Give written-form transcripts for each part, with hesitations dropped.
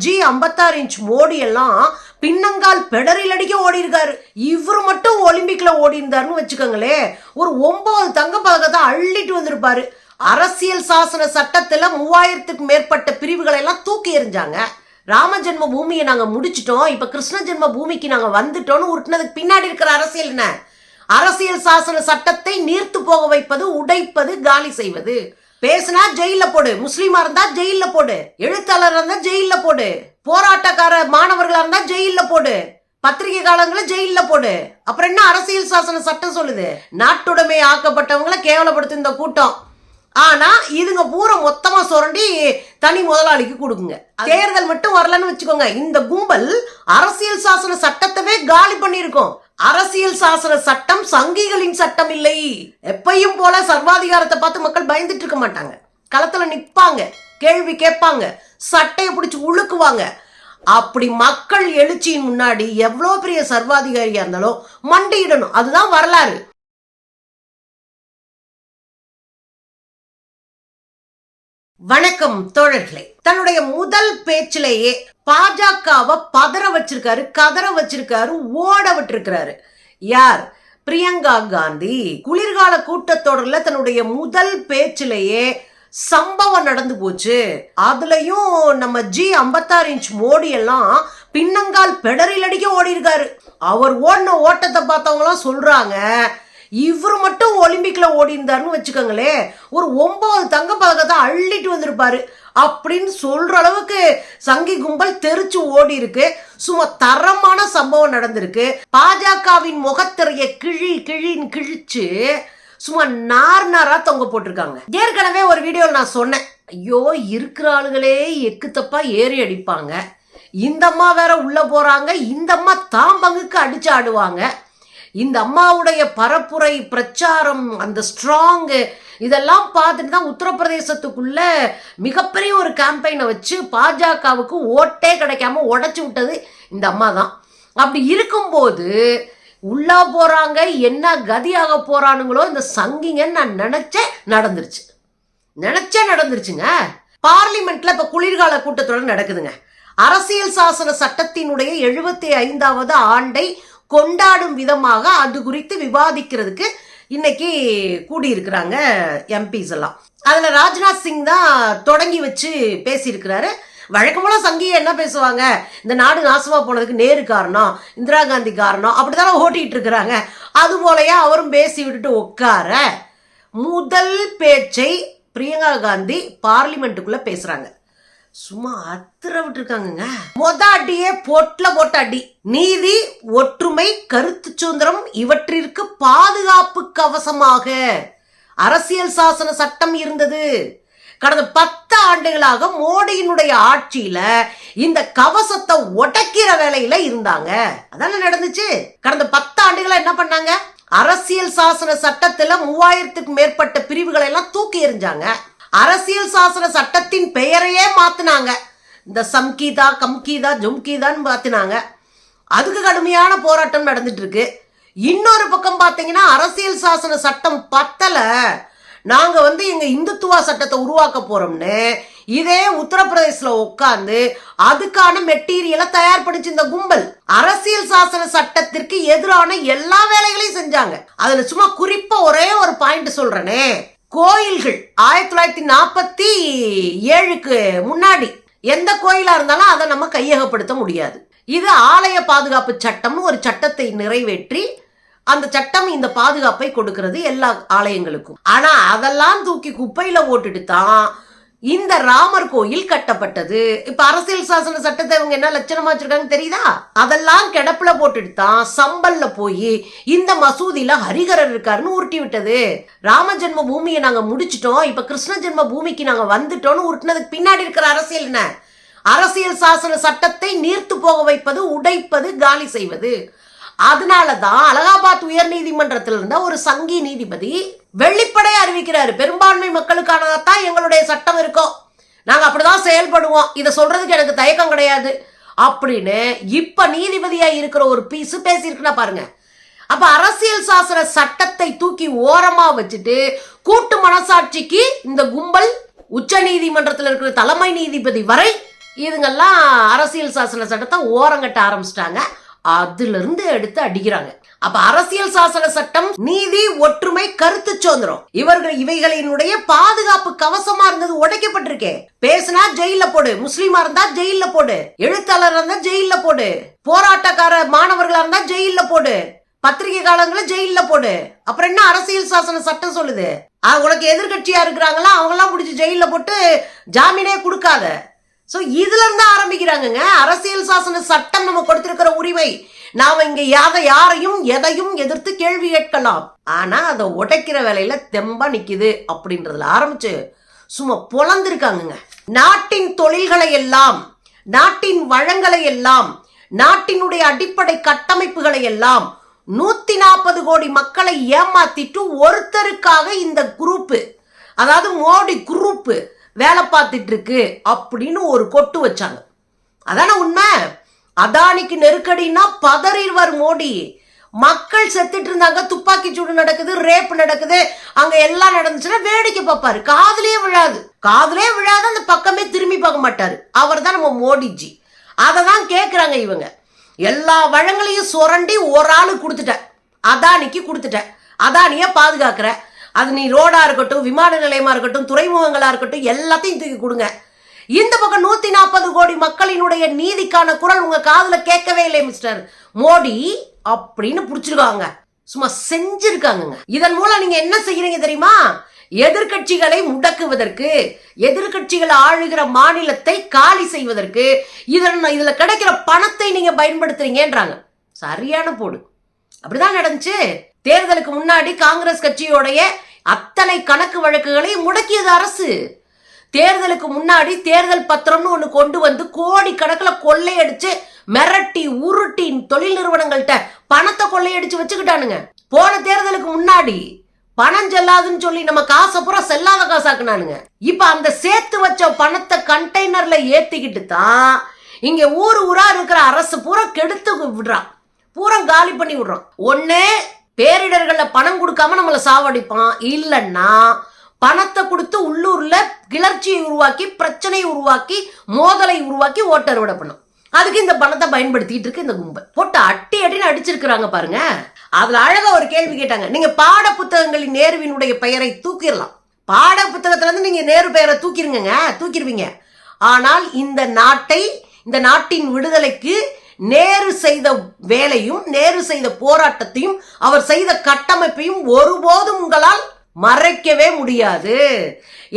G56 inch Modi எல்லாம் பின்னங்கால் பெடரில் அடிக்க ஓடி இருக்காரு. இவரு மட்டும் ஒலிம்பிக்ல ஓடி இருந்தாருன்னு வச்சுக்கோங்களே, ஒரு 9 தங்க பதக்கத்தை அள்ளிட்டு வந்திருப்பாரு. அரசியல் சாசன சட்டத்துல 3000க்கும் மேற்பட்ட பிரிவுகளை எல்லாம் தூக்கி எறிஞ்சாங்க. ராம ஜென்ம பூமியை நாங்க முடிச்சிட்டோம், இப்ப கிருஷ்ண ஜென்ம பூமிக்கு நாங்க வந்துட்டோம்னு உருட்டினதுக்கு பின்னாடி இருக்கிற அரசியல் என்ன? அரசியல் சாசன சட்டத்தை நீர்த்து போக வைப்பது, உடைப்பது, காலி செய்வது. பேசினா ஜெயில போடு, முஸ்லீமா இருந்தா ஜெயில போடு, எழுத்தாளர் இருந்தா ஜெயில போடு, போராட்டக்கார மாணவர்களா இருந்தா ஜெயில போடு, பத்திரிகை காலங்களை ஜெயில போடு. அப்புறம் என்ன அரசியல் சாசன சட்டம் சொல்லுது? நாட்டுடைமை ஆக்கப்பட்டவங்களை கேவலப்படுத்த இந்த கூட்டம். ஆனா இதுங்க பூரா மொத்தமா சுரண்டி தனி முதலாளிக்கு கொடுக்குங்க. தேர்தல் மட்டும் வரலன்னு வச்சுக்கோங்க, இந்த கும்பல் அரசியல் சாசன சட்டத்தவே காலி பண்ணிருக்கோம். அரசியல் சாசன சட்டம் சங்கிகளின் சட்டம் இல்லை. எப்பையும் போல சர்வாதிகாரத்தை பார்த்து மக்கள் பயந்துட்டு இருக்க மாட்டாங்க. களத்துல நிப்பாங்க, கேள்வி கேட்பாங்க, சட்டையை பிடிச்சு உழுக்குவாங்க. அப்படி மக்கள் எழுச்சியின் முன்னாடி எவ்வளவு பெரிய சர்வாதிகாரியா இருந்தாலும் மண்டியிடணும். அதுதான் வரலாறு. வணக்கம் தோழர்களே. தன்னுடைய முதல் பேச்சிலேயே பாஜகவை பதற வச்சிருக்காரு, கதற வச்சிருக்காரு, ஓட விட்டுருக்கிறாரு. யார்? பிரியங்கா காந்தி. குளிர்கால கூட்டத்தொடர்ல தன்னுடைய முதல் பேச்சிலேயே சம்பவம் நடந்து போச்சு. அதுலயும் நம்ம G56 இன்ச் மோடி எல்லாம் பின்னங்கால் பெடரில் அடிக்க ஓடி இருக்காரு. அவர் ஓடின ஓட்டத்தை பார்த்தவங்க எல்லாம் சொல்றாங்க, இவரு மட்டும் ஒலிம்பிக்ல ஓடி இருந்தாருன்னு வச்சுக்கோங்களே, ஒரு 9 தங்க பதக்கத்தை அள்ளிட்டு வந்திருப்பாரு அப்படின்னு சொல்ற அளவுக்கு சங்கி கும்பல் தெரிச்சு ஓடி இருக்கு. சும்மா தரமான சம்பவம் நடந்திருக்கு. பாஜகவின் முகத்திரைய கிழின்னு கிழிச்சு சும்மா நாரா தொங்க போட்டிருக்காங்க. ஏற்கனவே ஒரு வீடியோவில் நான் சொன்னேன், ஐயோ இருக்கிற ஆளுகளே எக்கு தப்பா ஏறி அடிப்பாங்க, இந்த அம்மா வேற உள்ள போறாங்க, இந்த அம்மா தாம் பங்குக்கு அடிச்சு ஆடுவாங்க. இந்த அம்மாவுடைய பரப்புரை பிரச்சாரம், அந்த ஸ்ட்ராங், இதெல்லாம் பார்த்துட்டு தான் உத்தரப்பிரதேசத்துக்குள்ள மிகப்பெரிய ஒரு கேம்பெயினை வச்சு பாஜகவுக்கு ஓட்டே கிடைக்காம உடைச்சு விட்டது இந்த அம்மா தான். அப்படி இருக்கும்போது உள்ளா போறாங்க, என்ன கதியாக போறானுங்களோ இந்த சங்கிங்கன்னு நான் நினைச்சேன் நடந்துருச்சுங்க. பார்லிமெண்ட்ல இப்ப குளிர்கால கூட்டத்தொடர் நடக்குதுங்க. அரசியல் சாசன சட்டத்தினுடைய 75வது ஆண்டை கொண்டாடும் விதமாக அது குறித்து விவாதிக்கிறதுக்கு இன்னைக்கு கூடியிருக்கிறாங்க எம்பிஸ் எல்லாம். அதுல ராஜ்நாத் சிங் தான் தொடங்கி வச்சு பேசியிருக்கிறாரு. வழக்கம்போல சங்கி என்ன பேசுவாங்க, இந்த நாடு நாசமா போனதுக்கு நேரு காரணம், இந்திரா காந்தி காரணம், அப்படித்தானே ஓட்டிட்டு இருக்கிறாங்க. அது போலயே அவரும் பேசி விட்டுட்டு உட்கார முதல் பேச்சை பிரியங்கா காந்தி பார்லிமெண்ட்டுக்குள்ள பேசுறாங்க. சும்மா அத்திர விட்டுருக்காங்க. மொத அடியே போட்ட அடி. நீதி, ஒற்றுமை, கருத்து சுதந்திரம் இவற்றிற்கு பாதுகாப்பு கவசமாக அரசியல் சாசன சட்டம் இருந்தது. கடந்த 10 ஆண்டுகளாக மோடியினுடைய ஆட்சியில இந்த கவசத்தை உடைக்கிற வேலையில இருந்தாங்க. அதான நடந்துச்சு. கடந்த 10 ஆண்டுகளா என்ன பண்ணாங்க? அரசியல் சாசன சட்டத்துல 3000க்கும் மேற்பட்ட பிரிவுகளை எல்லாம் தூக்கி எறிஞ்சாங்க. அரசியல் சாசன சட்டத்தின் பெயரையே மாத்தினாங்க. இந்த சம்கீதா, கம்கீதா, ஜும்கீதான்னு மாத்தினாங்க. அதுக்கு கடுமையான போராட்டம் நடந்துட்டு இருக்கு. இன்னொரு பக்கம் பாத்தீங்கன்னா அரசியல் சாசன சட்டம் பத்தல, நாங்க எங்க இந்துத்துவா சட்டத்தை உருவாக்க போறோம்னு இதே உத்தரப்பிரதேசல உட்கார்ந்து அதுக்கான மெட்டீரியலை தயார் பண்ணிச்சு இந்த கும்பல். அரசியல் சாசன சட்டத்திற்கு எதிரான எல்லா வேலைகளையும் செஞ்சாங்க. அதுல சும்மா குறிப்பா ஒரே ஒரு பாயிண்ட் சொல்றேனே, கோயில்கள் 1947க்கு முன்னாடி எந்த கோயிலா இருந்தாலும் அதை நம்ம கையகப்படுத்த முடியாது. இது ஆலய பாதுகாப்பு சட்டம் ஒரு சட்டத்தை நிறைவேற்றி அந்த சட்டம் இந்த பாதுகாப்பை கொடுக்கிறது எல்லா ஆலயங்களுக்கும். ஆனா அதெல்லாம் தூக்கி குப்பையில ஓட்டுட்டு தான் இந்த ராமர் கோயில் கட்டப்பட்டது. இப்ப அரசியல் சாசன சட்டத்தை இவங்க என்ன லட்சணமா வச்சிருக்காங்க தெரியுதா? அதெல்லாம் கிடப்புல போட்டுட்டு தான் சம்பல்ல போய் இந்த மசூதியில ஹரிகரர் இருக்காருன்னு உருட்டி விட்டது. ராம ஜென்ம பூமியை நாங்க முடிச்சிட்டோம், இப்ப கிருஷ்ண ஜென்ம பூமிக்கு நாங்க வந்துட்டோம்னு உருட்டினதுக்கு பின்னாடி இருக்கிற அரசியல் என்ன? அரசியல் சாசன சட்டத்தை நீர்த்து போக வைப்பது, உடைப்பது, காலி செய்வது. அதனாலதான் அலகாபாத் உயர் நீதிமன்றத்தில் இருந்த ஒரு சங்கி நீதிபதி வெளிப்படையா அறிவிக்கிறாரு, பெரும்பான்மை மக்களுக்கானதான் எங்களுடைய சட்டம் இருக்கும், நாங்க அப்படிதான் செயல்படுவோம், இதை சொல்றதுக்கு எனக்கு தயக்கம் கிடையாது அப்படின்னு இப்ப நீதிபதியா இருக்கிற ஒரு பீஸ் பேசியிருக்குன்னா பாருங்க. அப்ப அரசியல் சாசன சட்டத்தை தூக்கி ஓரமா வச்சுட்டு கூட்டு மனசாட்சிக்கு இந்த கும்பல் உச்ச நீதிமன்றத்தில் இருக்கிற தலைமை நீதிபதி வரை இதுங்கெல்லாம் அரசியல் சாசன சட்டத்தை ஓரங்கட்ட ஆரம்பிச்சிட்டாங்க. அதுல இருந்து எடுத்து அடிக்கிறாங்க. அப்ப அரசியல் சாசன சட்டம் நீதி, ஒற்றுமை, கருத்து சுதந்திரம் இவைகளினுடைய பாதுகாப்பு கவசமா இருந்தது உடைக்கப்பட்டிருக்கே. பேசினா ஜெயில போடு, முஸ்லீமா இருந்தா ஜெயில போடு, எழுத்தாளர் இருந்தா ஜெயில போடு, போராட்டக்கார மாணவர்களா இருந்தா ஜெயில போடு, பத்திரிகை காலங்கள ஜெயில போடு. அப்புறம் என்ன அரசியல் சாசன சட்டம் சொல்லுது? உனக்கு எதிர்கட்சியா இருக்கிறாங்களா அவங்க எல்லாம் பிடிச்சி ஜெயில போட்டு ஜாமீனே கொடுக்காத. சோ இதுல இருந்து ஆரம்பிக்கிறாங்க. அரசியல் சாசன சட்டம் நம்ம கொடுத்திருக்கிற உரிமை. நாம இங்க யாரையும் எதையும் எதிர்த்து கேள்வி கேட்கலாம். ஆனா அதை உடைக்கிற வேலையில தெம்பா நிக்குது அப்படின்றதுல ஆரம்பிச்சு சும்மா பொழந்திருக்காங்க. நாட்டின் தொழில்களை எல்லாம், நாட்டின் வளங்களை எல்லாம், நாட்டினுடைய அடிப்படை கட்டமைப்புகளை எல்லாம் 140 கோடி மக்களை ஏமாத்திட்டு ஒருத்தருக்காக இந்த குரூப், அதாவது மோடி குரூப் வேலை பார்த்துட்டு இருக்கு அப்படின்னு ஒரு கொட்டு வச்சாங்க. அதான உண்மை. அதானிக்கு நெருக்கடினா பதறிடுவார் மோடி. மக்கள் செத்துட்டு இருந்தாங்க, துப்பாக்கி சூடு நடக்குது, ரேப் நடக்குது, அங்க எல்லாம் நடந்துச்சுன்னா வேடிக்கை பார்ப்பாரு. காதலே விழாது அந்த பக்கமே திரும்பி பார்க்க மாட்டாரு. அவர் தான் நம்ம மோடிஜி. அததான் கேக்குறாங்க இவங்க. எல்லா வளங்களையும் சுரண்டி ஒரு ஆளு கொடுத்துட்ட, அதானிக்கு கொடுத்துட்ட, அதானிய பாதுகாக்கிற. அது நீ ரோடா இருக்கட்டும், விமான நிலையமா இருக்கட்டும், துறைமுகங்களா இருக்கட்டும், எல்லாத்தையும் தூக்கி கொடுங்க. இந்த பக்கம் 140 கோடி மக்களினுடைய நீதிக்கான குரல் உங்க காதுல கேட்கவே இல்லை மிஸ்டர் மோடி அப்படின்னு புடிச்சிருக்காங்க. சும்மா செஞ்சிருக்காங்க. இதன் மூலம் நீங்க என்ன செய்யறீங்க தெரியுமா? எதிர்கட்சிகளை முடக்குவதற்கு, எதிர்கட்சிகள் ஆளுகிற மாநிலத்தை காலி செய்வதற்கு இதுல கிடைக்கிற பணத்தை நீங்க பயன்படுத்துறீங்கன்றாங்க. சரியான போடு. அப்படிதான் நடந்துச்சு. தேர்தலுக்கு முன்னாடி காங்கிரஸ் கட்சியோடைய அத்தனை கணக்கு வழக்குகளை முடக்கியது அரசு. தேர்தலுக்கு முன்னாடி தேர்தல் பத்திரம்னு ஒண்ணு கொண்டு வந்து கோடி கணக்கில் கொள்ளையடிச்சு மிரட்டி உருட்டி தொழில் நிறுவனங்கள்ட்ட பணத்தை கொள்ளையடிச்சு வச்சுக்கிட்டானுங்க. போன தேர்தலுக்கு முன்னாடி பணம் செல்லாதுன்னு சொல்லி நம்ம காசை பூரா செல்லாத காசாக்குனானுங்க. இப்ப அந்த சேர்த்து வச்ச பணத்தை கண்டெய்னர்ல ஏத்திக்கிட்டு தான் இங்க ஊரா இருக்கிற அரசு பூரா கெடுத்து விடுறான், பூரா காலி பண்ணி விடுறான். ஒண்ணு பேரிடர்கள்ல பணம் கொடுக்காம நம்மளை சாவடிப்பான், இல்லைன்னா பணத்தை கொடுத்து உள்ளூர்ல கிளர்ச்சியை உருவாக்கி, பிரச்சனையை உருவாக்கி, மோதலை உருவாக்கி ஓட்ட அறுவடை பண்ணும். அதுக்கு இந்த பணத்தை பயன்படுத்திட்டு இருக்கு இந்த கும்பல். போட்டு அட்டின்னு அடிச்சிருக்கிறாங்க பாருங்க. அதுல அழகா ஒரு கேள்வி கேட்டாங்க. நீங்க பாட புத்தகங்களின் நேருவினுடைய பெயரை தூக்கிடலாம், பாட புத்தகத்துல இருந்து நீங்க நேரு பெயரை தூக்கிடுவீங்க. ஆனால் இந்த நாட்டை, இந்த நாட்டின் விடுதலைக்கு நேரு செய்த வேலையும், நேரு செய்த போராட்டத்தையும், அவர் செய்த கட்டமைப்பையும் ஒருபோதும் உங்களால் மறைக்கவே முடியாது.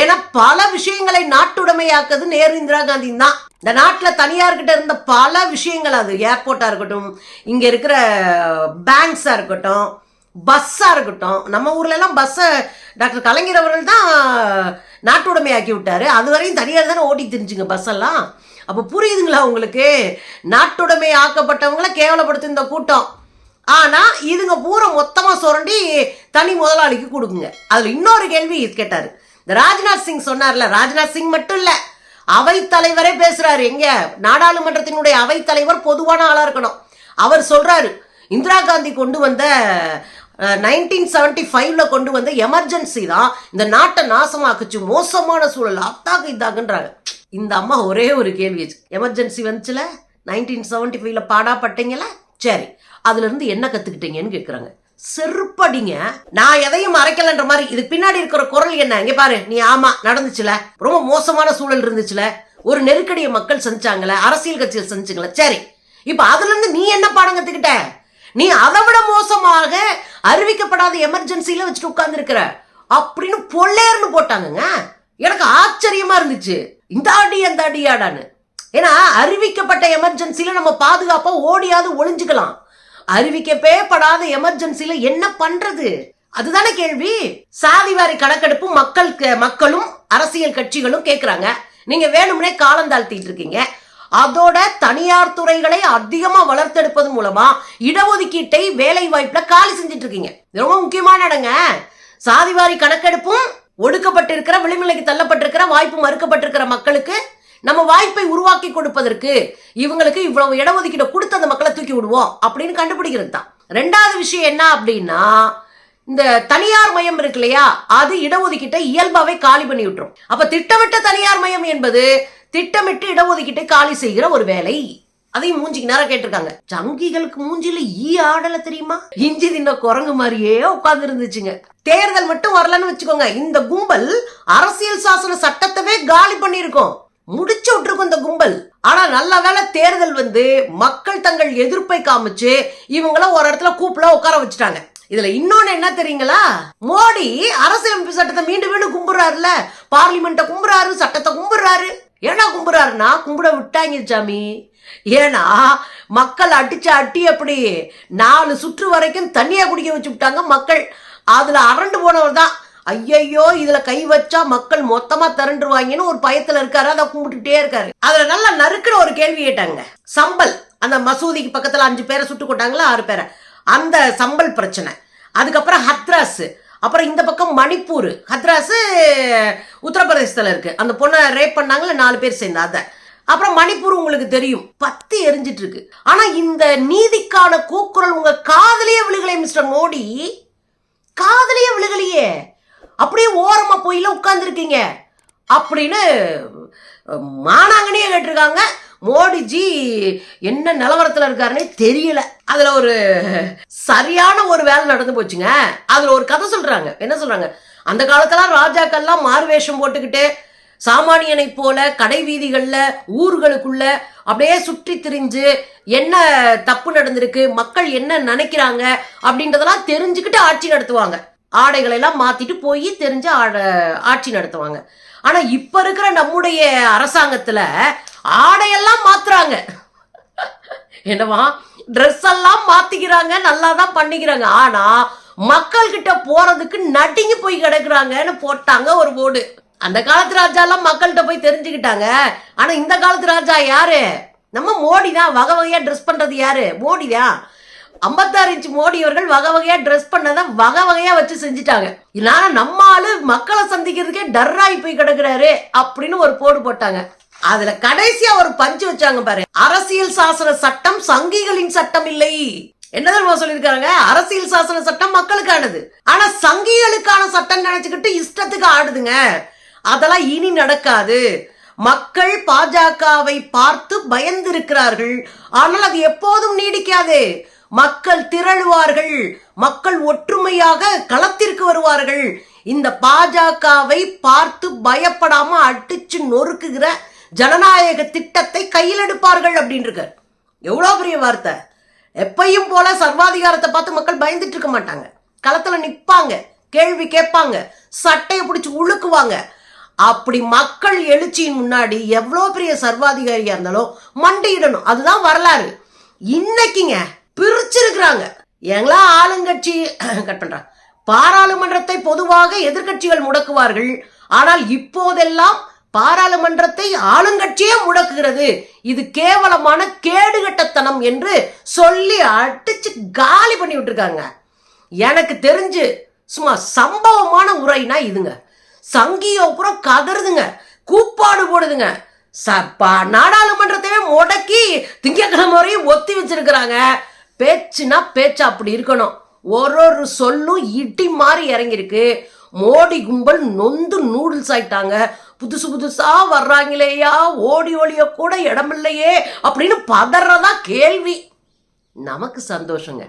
ஏன்னா பல விஷயங்களை நாட்டுடைமையாக்குது நேரு, இந்திரா காந்தி தான். இந்த நாட்டில் தனியார்கிட்ட இருந்த பல விஷயங்கள், அது ஏர்போர்ட்டா இருக்கட்டும், இங்க இருக்கிற பேங்க்ஸா இருக்கட்டும், பஸ்ஸா இருக்கட்டும். நம்ம ஊர்ல எல்லாம் பஸ்ஸை டாக்டர் கலைஞர் அவர்கள் தான் நாட்டுடைமையாக்கி விட்டாரு. அது வரையும் தனியார் தானே ஓட்டி தெரிஞ்சுங்க பஸ் எல்லாம். அப்ப புரியுதுங்களா உங்களுக்கு? நாட்டுடைமை ஆக்கப்பட்டவங்களை கேவலப்படுத்த இந்த கூட்டம். ஆனா இதுங்க பூரா மொத்தமா சுரண்டி தனி முதலாளிக்கு கொடுக்குங்க. அதுல இன்னொரு கேள்வி கேட்டாரு இந்த ராஜ்நாத் சிங். சொன்னார்ல, ராஜ்நாத் சிங் மட்டும் இல்ல, அவை தலைவரே பேசுறாரு. எங்க நாடாளுமன்றத்தினுடைய அவை தலைவர் பொதுவான ஆளா இருக்கணும். அவர் சொல்றாரு, இந்திரா காந்தி கொண்டு வந்த 1975ல கொண்டு வந்த எமர்ஜென்சி தான் இந்த நாட்டை நாசமாக்குச்சு, மோசமான சூழல், அத்தாக்கு இதாக்குன்றாங்க. இந்த அம்மா ஒரே ஒரு கேள்வி, எமர்ஜென்சி வந்துச்சுல 1975ல பாடாப்பட்டீங்கள, சரி அதுல இருந்து என்ன கத்துக்கிட்டீங்கன்னு கேக்குறாங்க. செருப்படிங்க. நான் எதையும் மறைக்கலன்ற மாதிரி இதுக்கு பின்னாடி இருக்கிற குரல் என்ன? இங்க பாரு, நீ ஆமா நடந்துச்சுல, ரொம்ப மோசமான சூழல் இருந்துச்சுல, ஒரு நெருக்கடியை மக்கள் செஞ்சாங்களே, அரசியல் கட்சிகள் செஞ்சுங்கள, சரி இப்ப அதுல இருந்து நீ என்ன பாடம் கத்துக்கிட்ட? நீ அதை விட மோசமாக அறிவிக்கப்படாத எமர்ஜென்சில வச்சுட்டு உட்கார்ந்து இருக்கிற அப்படின்னு பொல்லேர்னு போட்டாங்க. எனக்கு ஆச்சரியமா இருந்துச்சு. இந்த அடி அந்த அடியாடான்னு. ஏன்னா அறிவிக்கப்பட்ட எமர்ஜென்சில நம்ம பாதுகாப்பா ஓடியாவது ஒளிஞ்சுக்கலாம், அறிவிக்கப்பே படாத எமர்ஜென்சில என்ன பண்றது? அதுதானே கேள்வி. சாதிவாரி கணக்கெடுப்பு மக்களும் அரசியல் கட்சிகளும் கேட்கிறாங்க. நீங்க வேணும்னே காலம் தாழ்த்திட்டு இருக்கீங்க. அதோட தனியார் துறைகளை அதிகமா வளர்த்தெடுப்பது மூலமா இடஒதுக்கீட்டை வேலை வாய்ப்புல காலி செஞ்சிட்டு இருக்கீங்க. ரொம்ப முக்கியமான இடங்க. சாதிவாரி கணக்கெடுப்பும் ஒடுக்கப்பட்டிருக்கிற, விளிம்புநிலைக்கு தள்ளப்பட்டிருக்கிற, வாய்ப்பு மறுக்கப்பட்டிருக்கிற மக்களுக்கு நம்ம வாய்ப்பை உருவாக்கி கொடுப்பதற்கு இவங்களுக்கு இவ்வளவு இடஒதுக்கீடு கொடுத்து அந்த மக்களை தூக்கி விடுவோம் அப்படின்னு கண்டுபிடிக்கிறது தான். ரெண்டாவது விஷயம் என்ன அப்படின்னா, இந்த தனியார் மயம் இருக்கு இல்லையா, அது இடஒதுக்கீட்டை இயல்பாவே காலி பண்ணி விட்டுரும். அப்ப திட்டமிட்ட தனியார் மயம் என்பது திட்டமிட்டு இடஒதுக்கீட்டை காலி செய்கிற ஒரு வேலை. அதையும் மூஞ்சிக்கு நேரம் கேட்டிருக்காங்க. சங்கிகளுக்கு மூஞ்சில ஆடல தெரியுமா? இஞ்சி தின்ன குரங்கு மாதிரியே உட்கார்ந்து இருந்துச்சுங்க. தேர்தல் மட்டும் வரலன்னு வச்சுக்கோங்க, இந்த கும்பல் அரசியல் சாசன சட்டத்தவே காலி பண்ணிருக்கோம், முடிச்சு விட்டுருக்கும் இந்த கும்பல். ஆனா நல்ல வேளை தேர்தல் வந்து மக்கள் தங்கள் எதிர்ப்பை காமிச்சு இவங்கள ஒரு இடத்துல கூப்பிட உட்கார வச்சுட்டாங்க. இதுல இன்னொன்னு என்ன தெரியுங்களா? மோடி அரசியலமைப்பு சட்டத்தை மீண்டும் மீண்டும் கும்பிடுறாருல, பார்லிமெண்ட்டை கும்பிடுறாரு, சட்டத்தை கும்பிடுறாரு. ஏன்னா கும்பிடுறாருன்னா கும்பிட விட்டாங்க சாமி. ஏன்னா மக்கள் அடிச்ச அட்டி அப்படி 4 சுற்று வரைக்கும் தண்ணியா குடிக்க வச்சு விட்டாங்க மக்கள். அதுல அரண்டு போனவர் தான் ஐயையோ இதுல கை வச்சா மக்கள் மொத்தமா திரண்டுருவாங்கன்னு ஒரு பயத்துல இருக்காரு, அதை கும்பிட்டுட்டே இருக்காரு. அதுல நல்லா நறுக்குற ஒரு கேள்வி கேட்டாங்க. சம்பல், அந்த மசூதிக்கு பக்கத்துல 5 பேரை சுட்டு கொண்டாங்களா, 6 பேரை, அந்த சம்பல் பிரச்சனை. அதுக்கப்புறம் ஹத்ராஸ், அப்புறம் இந்த பக்கம் மணிப்பூர். ஹத்ராஸ் உத்தரப்பிரதேசத்துல இருக்கு, அந்த பொண்ணை ரேப் பண்ணாங்களா 4 பேர் சேர்ந்து. அதை அப்புறம் மணிப்பூர் உங்களுக்கு தெரியும், பத்தி எரிஞ்சிட்டு இருக்கு. ஆனா இந்த நீதிக்கான கூக்குரல் உங்க காதலியே விழுகலை மிஸ்டர் மோடி, காதலியே விழுகலையே, அப்படியே ஓரமா போயில உட்கார்ந்துருக்கீங்க அப்படின்னு மானாங்கனே கேட்டிருக்காங்க. மோடிஜி என்ன நிலவரத்துல இருக்காருன்னே தெரியல. அதுல ஒரு சரியான ஒரு வேலை நடந்து போச்சுங்க. அதுல ஒரு கதை சொல்றாங்க. என்ன சொல்றாங்க? அந்த காலத்துல ராஜாக்கள்லாம் மாறுவேஷம் போட்டுக்கிட்டு சாமானியனை போல கடை வீதிகள்ல ஊர்களுக்குள்ள அப்படியே சுற்றி திரிஞ்சு என்ன தப்பு நடந்திருக்கு, மக்கள் என்ன நினைக்கிறாங்க அப்படின்றதெல்லாம் தெரிஞ்சுக்கிட்டு ஆட்சி நடத்துவாங்க. ஆடைகளை எல்லாம் மாத்திட்டு போய் தெரிஞ்ச ஆட்சி நடத்துவாங்க. ஆனா இப்ப இருக்கிற நம்முடைய அரசாங்கத்துல ஆடையெல்லாம் மாத்துறாங்க. என்னவா, ட்ரெஸ் எல்லாம் மாத்திக்கிறாங்க, நல்லா தான் பண்ணிக்கிறாங்க. ஆனா மக்கள் கிட்ட போறதுக்கு நடுங்கி போய் கிடக்குறாங்கன்னு போட்டாங்க ஒரு போர்டு. அந்த காலத்து ராஜா எல்லாம் மக்கள்கிட்ட போய் தெரிஞ்சுக்கிட்டாங்க. ஆனா இந்த காலத்து ராஜா யாரு? நம்ம மோடி தான். வகை வகையா ட்ரெஸ் பண்றது யாரு? மோடி தான். 56 இன்ச் மோடி அவர்கள் வகை வகையா ட்ரெஸ் பண்ணதை வகை வகையா வச்சு செஞ்சுட்டாங்க. இல்லைன்னா நம்ம ஆளு மக்களை சந்திக்கிறதுக்கே டர்ராய் போய் கிடக்குறாரு அப்படின்னு ஒரு போடு போட்டாங்க. அதுல கடைசியா ஒரு பஞ்சு வச்சாங்க பாரு, அரசியல் சாசன சட்டம் சங்கிகளின் சட்டம் இல்லை. என்னதான் சொல்லியிருக்காங்க? அரசியல் சாசன சட்டம் மக்களுக்கானது, ஆனா சங்கிகளுக்கான சட்டம் நினைச்சுக்கிட்டு இஷ்டத்துக்கு ஆடுதுங்க. அதெல்லாம் இனி நடக்காது. மக்கள் பாஜகவை பார்த்து பயந்திருக்கிறார்கள், ஆனால் அது எப்போதும் நீடிக்காது. மக்கள் திரளுவார்கள், மக்கள் ஒற்றுமையாக களத்திற்கு வருவார்கள். இந்த பாஜகவை பார்த்து பயப்படாம அடிச்சு நொறுக்குகிற ஜனநாயக திட்டத்தை கையில் எடுப்பார்கள் அப்படின்னு இருக்காரு. எவ்வளவு பெரிய வார்த்தை! எப்பையும் போல சர்வாதிகாரத்தை பார்த்து மக்கள் பயந்துட்டு இருக்க மாட்டாங்க. களத்துல நிப்பாங்க, கேள்வி கேட்பாங்க, சட்டையை பிடிச்சு உழுக்குவாங்க. அப்படி மக்கள் எழுச்சியின் முன்னாடி எவ்வளவு பெரிய சர்வாதிகாரியா இருந்தாலும் மண்டியிடணும். அதுதான் வரலாறு. இன்னைக்குங்க பிரிச்சிருக்கிறாங்க. எங்களா ஆளுங்கட்சி கட் பண்றாங்க. பாராளுமன்றத்தை பொதுவாக எதிர்கட்சிகள் முடக்குவார்கள், ஆனால் இப்போதெல்லாம் பாராளுமன்றத்தை ஆளுங்கட்சியே முடக்குகிறது. இது கேவலமான கேடுகட்டத்தனம் என்று சொல்லி அடிச்சு காலி பண்ணி விட்டுருக்காங்க. எனக்கு தெரிஞ்சு சும்மா சம்பவமான உரைனா இதுங்க. சங்கியோ புறம் கதறுதுங்க, கூப்பாடு போடுதுங்க. நாடாளுமன்றத்தையே முடக்கி திங்கக்கிழமை வரையும் ஒத்தி வச்சிருக்கிறாங்க. பேச்சுனா பேச்சு அப்படி இருக்கணும். ஒரு சொல்லும் இடி மாதிரி இறங்கிருக்கு. மோடி கும்பல் நொந்து நூடுல்ஸ் ஆயிட்டாங்க. புதுசு புதுசா வர்றாங்களேயா, ஓடி ஒளிய கூட இடமில்லையே அப்படின்னு பதறதா கேள்வி. நமக்கு சந்தோஷங்க.